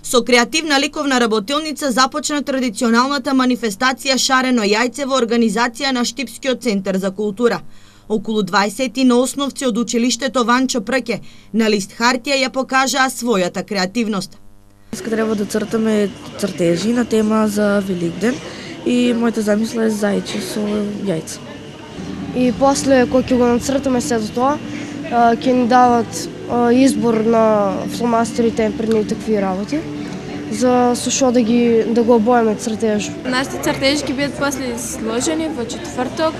Со креативна ликовна работилница започна традиционалната манифестација Шарено јајце во организација на Штипскиот центар за култура. Околу 20 наосновци од училиштето Ванчо Прке на лист хартија ја покажаа својата креативност. Иска треба да цртаме цртежи на тема за Великден и мојата замисла е зајче со јајца. И после кога ќе го нацртаме сето тоа, ќе ни дават избор на фломастерите пред такви работи, за со што да го обоеме цртеж. Нашите цртежи ќе бидат после сложени во четврток.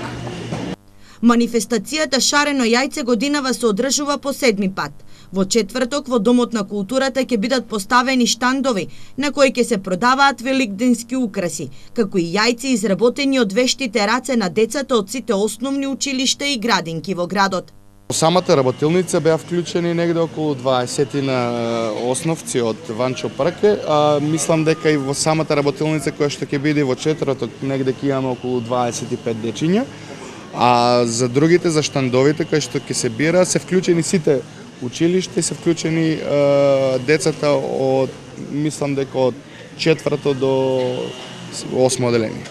Манифестацијата Шарено јајце годинава се одржува по 7 пат. Во четврток во Домот на културата ќе бидат поставени штандови на кои ќе се продаваат великденски украси, како и јајци изработени од вештите раце на децата од сите основни училишта и градинки во градот. Во самата работилница беа вклучени негде околу 20 на основци од Ванчо Прке, мислам дека и во самата работилница која што ќе биде во четврток негде ќе имаме околу 25 дечиња, а за другите, за штандовите кои што ќе се бира, се вклучени сите училишта и се вклучени децата од, мислам дека од четврто до 8 оделение.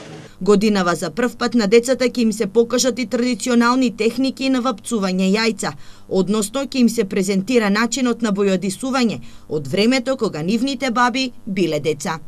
Годинава за прв пат на децата ќе им се покажат и традиционални техники на вапцување јајца, односно ќе им се презентира начинот на бојодисување од времето кога нивните баби биле деца.